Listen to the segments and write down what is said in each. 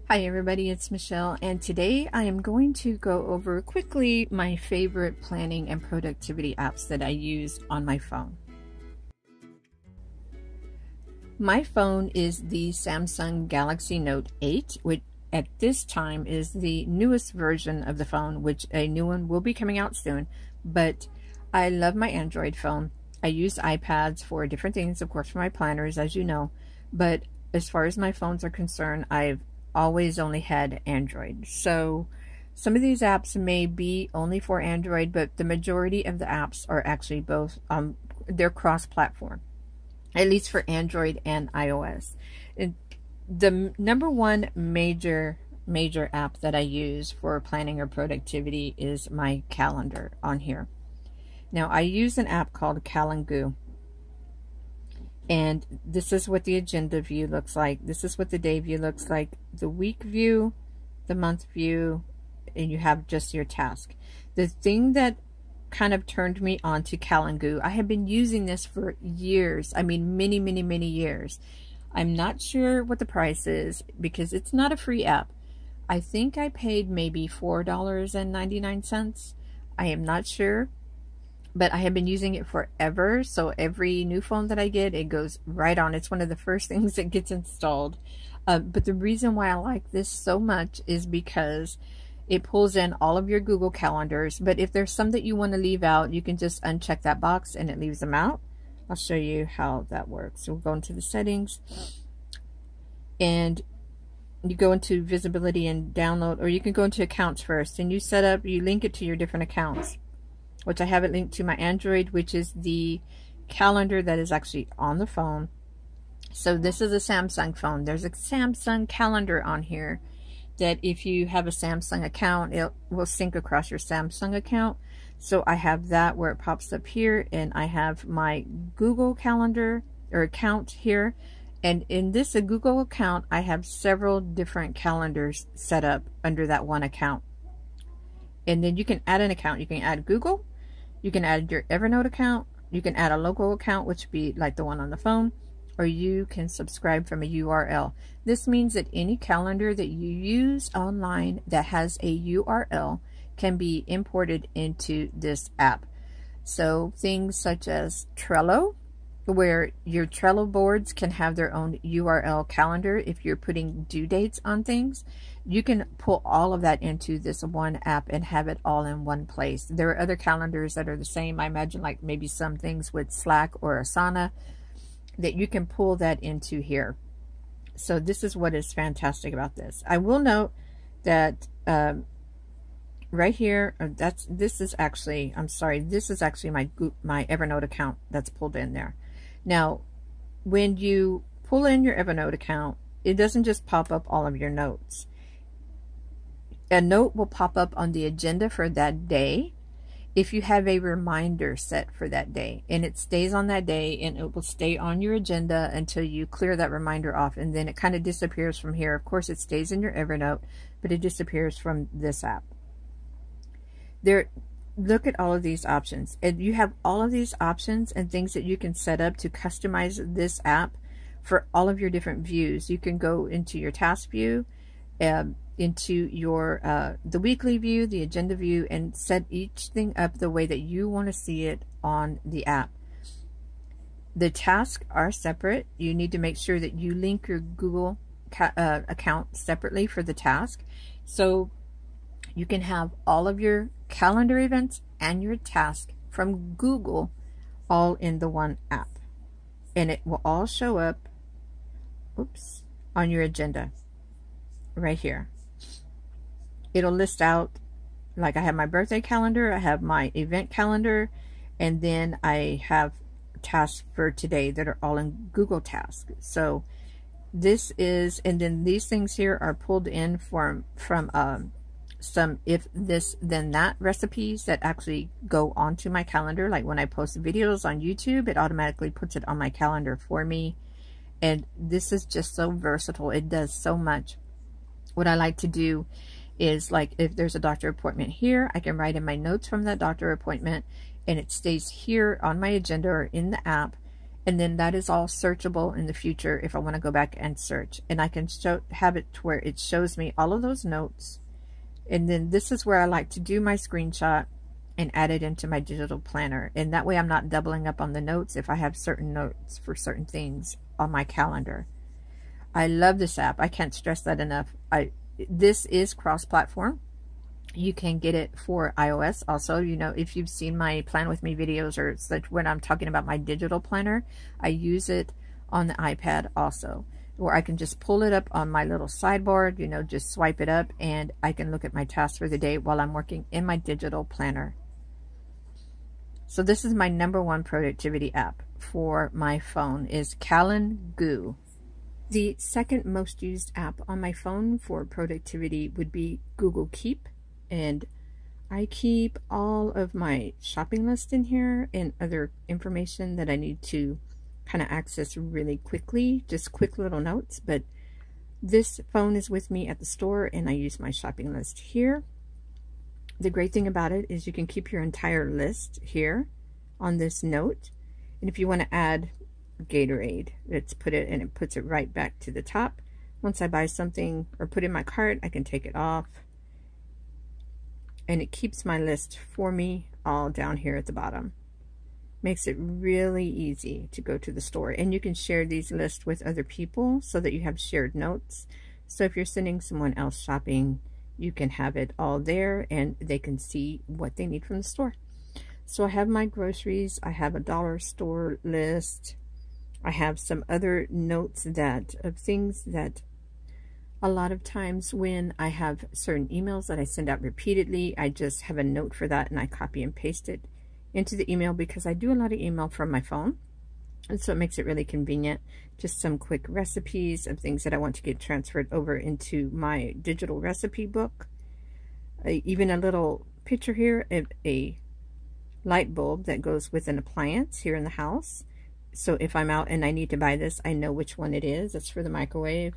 Hi everybody, it's Michelle, and today I am going to go over quickly my favorite planning and productivity apps that I use on my phone. My phone is the Samsung Galaxy Note 8, which at this time is the newest version of the phone, which a new one will be coming out soon. But I love my Android phone. I use iPads for different things, of course, for my planners, as you know. But as far as my phones are concerned, I've always only had Android. So some of these apps may be only for Android, but the majority of the apps are actually both, they're cross-platform, at least for Android and iOS. The number one major app that I use for planning or productivity is my calendar on here. Now I use an app called Calendgoo. And this is what the agenda view looks like. This is what the day view looks like. The week view, the month view, and you have just your task. The thing that kind of turned me on to Calendgoo, I have been using this for years. I mean, many years. I'm not sure what the price is because it's not a free app. I think I paid maybe $4.99. I am not sure. But I have been using it forever, so every new phone that I get, it goes right on. It's one of the first things that gets installed. But the reason why I like this so much is because it pulls in all of your Google calendars. But if there's some that you want to leave out, you can just uncheck that box and it leaves them out. I'll show you how that works. So we'll go into the settings, and you go into visibility and download, or you can go into accounts first, and you link it to your different accounts, which I have it linked to my Android, which is the calendar that is actually on the phone. So this is a Samsung phone. There's a Samsung calendar on here that if you have a Samsung account, it will sync across your Samsung account. So I have that where it pops up here, and I have my Google calendar or account here. And in this Google account, I have several different calendars set up under that one account. And then you can add an account. You can add Google. You can add your Evernote account. You can add a local account, which would be like the one on the phone, or you can subscribe from a URL. This means that any calendar that you use online that has a URL can be imported into this app. So things such as Trello, where your Trello boards can have their own URL calendar. If you're putting due dates on things, you can pull all of that into this one app and have it all in one place. There are other calendars that are the same. I imagine like maybe some things with Slack or Asana that you can pull that into here. So this is what is fantastic about this. I will note that right here, this is actually my Evernote account that's pulled in there. Now, when you pull in your Evernote account, it doesn't just pop up all of your notes. A note will pop up on the agenda for that day if you have a reminder set for that day, and it stays on that day, and it will stay on your agenda until you clear that reminder off, and then it kind of disappears from here. Of course, it stays in your Evernote, but it disappears from this app. Look at all of these options, and you have all of these options and things that you can set up to customize this app for all of your different views. You can go into your task view, into your the weekly view, the agenda view, and set each thing up the way that you want to see it on the app. The tasks are separate. You need to make sure that you link your Google account separately for the task. So you can have all of your calendar events and your task from Google all in the one app. And it will all show up, on your agenda right here. It'll list out, like I have my birthday calendar, I have my event calendar, and then I have tasks for today that are all in Google Tasks. So this is, and then these things here are pulled in from some if this then that recipes that actually go onto my calendar. Like when I post videos on YouTube, it automatically puts it on my calendar for me. And this is just so versatile. It does so much. What I like to do is, like, if there's a doctor appointment here, I can write in my notes from that doctor appointment, and it stays here on my agenda or in the app. And then that is all searchable in the future if I want to go back and search. And I can have it to where it shows me all of those notes. And then this is where I like to do my screenshot and add it into my digital planner. And that way I'm not doubling up on the notes if I have certain notes for certain things on my calendar. I love this app. I can't stress that enough. This is cross-platform. You can get it for iOS also. You know, if you've seen my Plan With Me videos or such, when I'm talking about my digital planner, I use it on the iPad also, where I can just pull it up on my little sidebar, you know, just swipe it up and I can look at my tasks for the day while I'm working in my digital planner. So this is my #1 productivity app for my phone is Calendgoo. The second most used app on my phone for productivity would be Google Keep. And I keep all of my shopping list in here and other information that I need to kind of access really quickly, just quick little notes. But this phone is with me at the store and I use my shopping list here. The great thing about it is you can keep your entire list here on this note. And if you want to add Gatorade, let's put it, and it puts it right back to the top. Once I buy something or put in my cart, I can take it off. And it keeps my list for me all down here at the bottom. Makes it really easy to go to the store. And you can share these lists with other people so that you have shared notes. So if you're sending someone else shopping, you can have it all there and they can see what they need from the store. So I have my groceries. I have a dollar store list. I have some other notes of things that a lot of times when I have certain emails that I send out repeatedly, I just have a note for that and I copy and paste it into the email because I do a lot of email from my phone. And so it makes it really convenient. Just some quick recipes of things that I want to get transferred over into my digital recipe book. Even a little picture here of a light bulb that goes with an appliance here in the house. So if I'm out and I need to buy this, I know which one it is. It's for the microwave.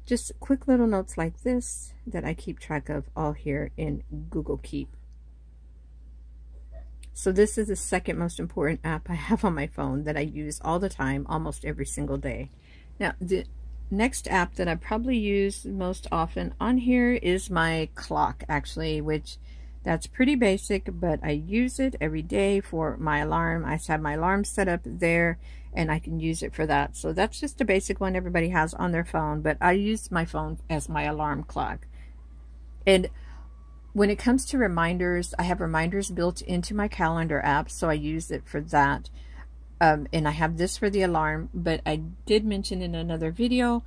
Just quick little notes like this that I keep track of all here in Google Keep. So this is the second most important app I have on my phone that I use all the time, almost every single day. Now, the next app that I probably use most often on here is my clock, actually, which that's pretty basic, but I use it every day for my alarm. I have my alarm set up there and I can use it for that. So that's just a basic one everybody has on their phone, but I use my phone as my alarm clock. And when it comes to reminders, I have reminders built into my calendar app, so I use it for that. And I have this for the alarm, but I did mention in another video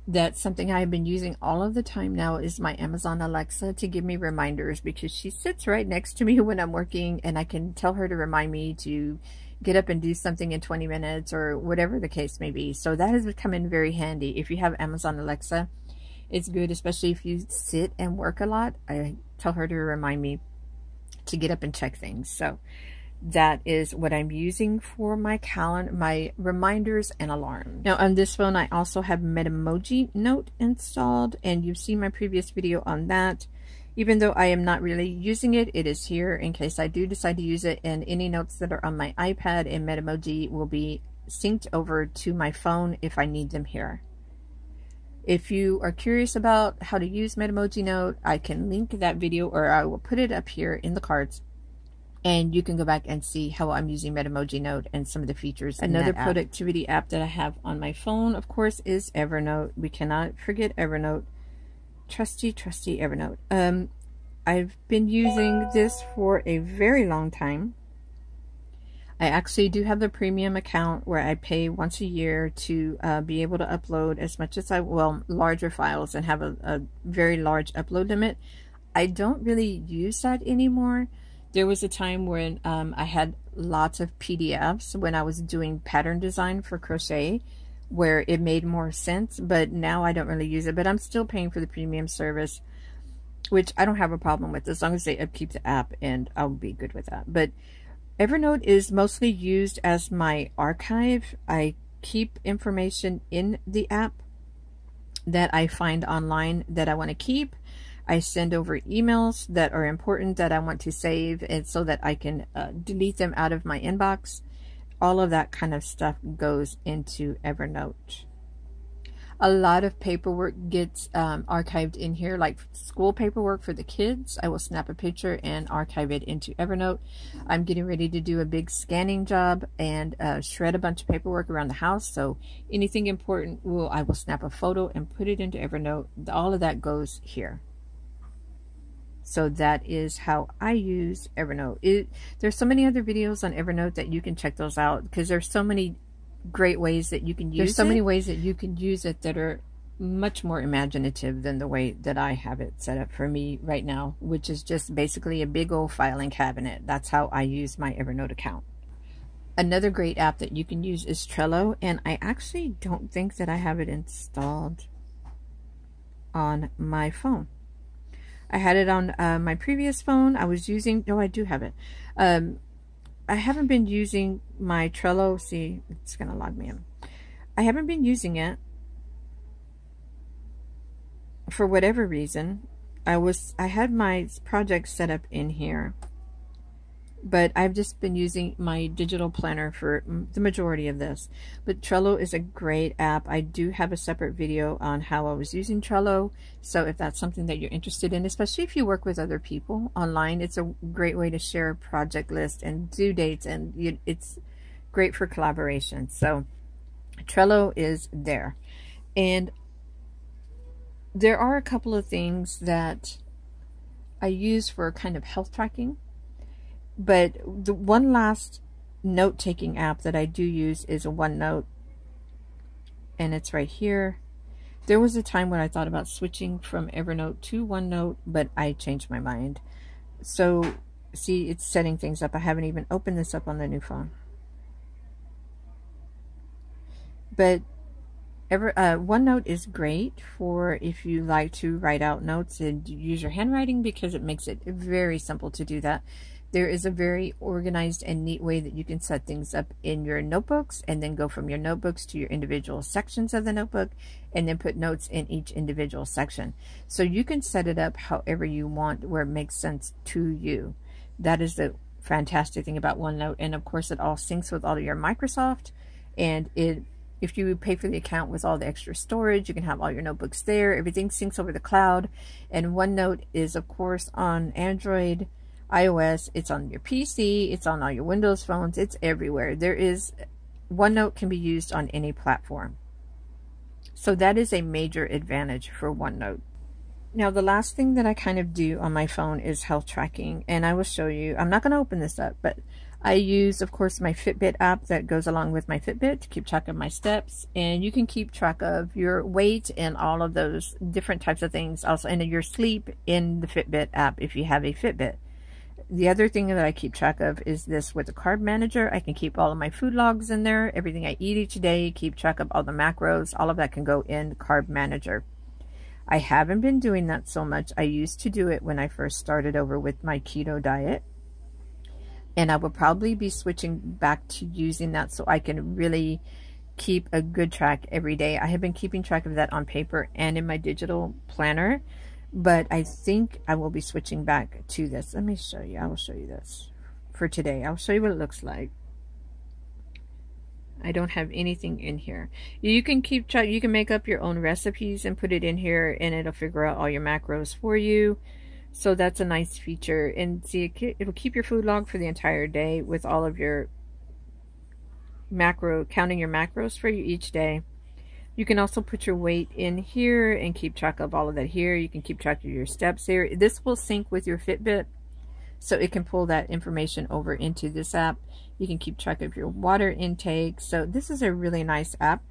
that something I've been using all of the time now is my Amazon Alexa to give me reminders, because she sits right next to me when I'm working and I can tell her to remind me to get up and do something in 20 minutes or whatever the case may be. So that has come in very handy. If you have Amazon Alexa, it's good, especially if you sit and work a lot. I tell her to remind me to get up and check things. So that is what I'm using for my calendar, my reminders and alarm. Now on this phone, I also have Memoji Note installed, and you've seen my previous video on that. Even though I am not really using it, it is here in case I do decide to use it, and any notes that are on my iPad and Memoji will be synced over to my phone if I need them here. If you are curious about how to use Memoji Note, I can link that video, or I will put it up here in the cards, and you can go back and see how I'm using Memoji Note and some of the features. Another productivity app that I have on my phone, of course, is Evernote. We cannot forget Evernote. Trusty Evernote. I've been using this for a very long time. I actually do have a premium account where I pay once a year to be able to upload as much as larger files and have a very large upload limit. I don't really use that anymore. There was a time when I had lots of PDFs when I was doing pattern design for crochet, where it made more sense, but now I don't really use it. But I'm still paying for the premium service, which I don't have a problem with as long as they upkeep the app, and I'll be good with that. But Evernote is mostly used as my archive. I keep information in the app that I find online that I want to keep. I send over emails that are important that I want to save, and so that I can delete them out of my inbox. all of that kind of stuff goes into Evernote. A lot of paperwork gets archived in here, like school paperwork for the kids. I will snap a picture and archive it into Evernote. I'm getting ready to do a big scanning job and shred a bunch of paperwork around the house. So anything important, I will snap a photo and put it into Evernote. All of that goes here. So that is how I use Evernote. There's so many other videos on Evernote that you can check those out, because there's so many great ways that you can use it. There's so many ways that you can use it that are much more imaginative than the way that I have it set up for me right now, which is just basically a big old filing cabinet. That's how I use my Evernote account. Another great app that you can use is Trello, and I actually don't think that I have it installed on my phone. I had it on my previous phone. I was using, no, I do have it. I haven't been using my Trello. See, it's going to log me in. I haven't been using it for whatever reason. I had my project set up in here, but I've just been using my digital planner for the majority of this. But Trello is a great app. I do have a separate video on how I was using Trello. So if that's something that you're interested in, especially if you work with other people online, it's a great way to share a project list and due dates, and it's great for collaboration. So Trello is there. And there are a couple of things that I use for kind of health tracking. But the one last note-taking app that I do use is a OneNote, and it's right here. There was a time when I thought about switching from Evernote to OneNote, but I changed my mind. So, see, it's setting things up. I haven't even opened this up on the new phone. But OneNote is great for if you like to write out notes and use your handwriting, because it makes it very simple to do that. There is a very organized and neat way that you can set things up in your notebooks, and then go from your notebooks to your individual sections of the notebook, and then put notes in each individual section. So you can set it up however you want, where it makes sense to you. That is the fantastic thing about OneNote. And of course, it all syncs with all of your Microsoft, and if you pay for the account with all the extra storage, you can have all your notebooks there. Everything syncs over the cloud. And OneNote is, of course, on Android, iOS, it's on your PC, it's on all your Windows phones, it's everywhere. OneNote can be used on any platform. So that is a major advantage for OneNote. Now, the last thing that I kind of do on my phone is health tracking, and I will show you. I'm not going to open this up, but I use, of course, my Fitbit app that goes along with my Fitbit to keep track of my steps, and you can keep track of your weight and all of those different types of things, also, and your sleep in the Fitbit app if you have a Fitbit. The other thing that I keep track of is this with the Carb Manager. I can keep all of my food logs in there, everything I eat each day, keep track of all the macros, all of that can go in the Carb Manager. I haven't been doing that so much. I used to do it when I first started over with my keto diet, and I will probably be switching back to using that so I can really keep a good track every day. I have been keeping track of that on paper and in my digital planner, but I think I will be switching back to this. Let me show you. I will show you this for today. I'll show you what it looks like. I don't have anything in here. You can keep track. You can make up your own recipes and put it in here, and it'll figure out all your macros for you. So that's a nice feature. And see, it'll keep your food log for the entire day with all of your counting your macros for you each day. You can also put your weight in here and keep track of all of that here. You can keep track of your steps here. This will sync with your Fitbit, so it can pull that information over into this app. You can keep track of your water intake. So this is a really nice app.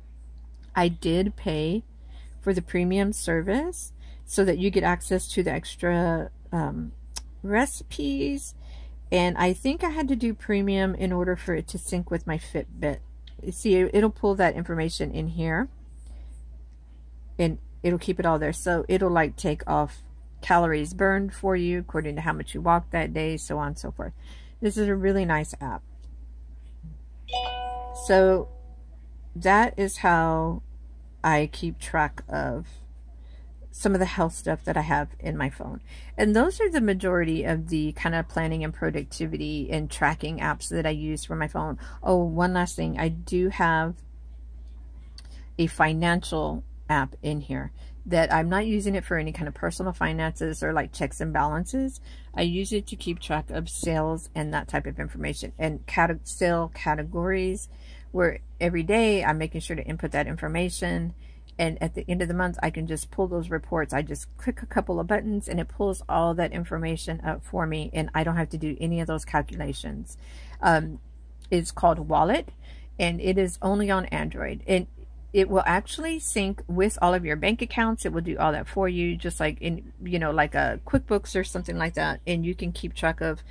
I did pay for the premium service so that you get access to the extra recipes. And I think I had to do premium in order for it to sync with my Fitbit. You see, it'll pull that information in here, and it'll keep it all there. So it'll like take off calories burned for you according to how much you walked that day, so on and so forth. This is a really nice app. So that is how I keep track of some of the health stuff that I have in my phone. And those are the majority of the kind of planning and productivity and tracking apps that I use for my phone. Oh, one last thing. I do have a financial app in here that I'm not using it for any kind of personal finances or like checks and balances. I use it to keep track of sales and that type of information, and sale categories, where every day I'm making sure to input that information. And at the end of the month, I can just pull those reports. I just click a couple of buttons and it pulls all that information up for me, and I don't have to do any of those calculations. It's called Wallet, and it is only on Android. And it will actually sync with all of your bank accounts. It will do all that for you, just like in, you know, like a QuickBooks or something like that. And you can keep track of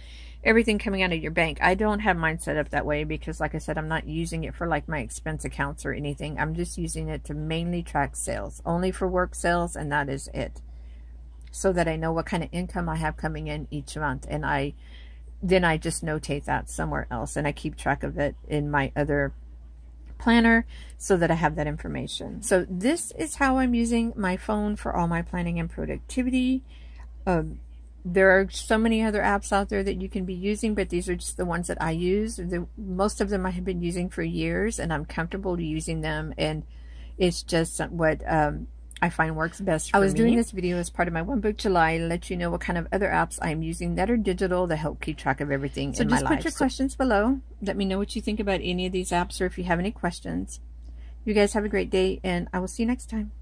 everything coming out of your bank. I don't have mine set up that way because, like I said, I'm not using it for like my expense accounts or anything. I'm just using it to mainly track sales, only for work sales, and that is it. So that I know what kind of income I have coming in each month. And then I just notate that somewhere else, and I keep track of it in my other planner so that I have that information. So this is how I'm using my phone for all my planning and productivity. There are so many other apps out there that you can be using, but these are just the ones that I use. Most of them I have been using for years, and I'm comfortable using them, and it's just what I find works best for me. I was doing this video as part of my One Book July to let you know what kind of other apps I'm using that are digital that help keep track of everything in my life. So just put your questions below. Let me know what you think about any of these apps, or if you have any questions. You guys have a great day, and I will see you next time.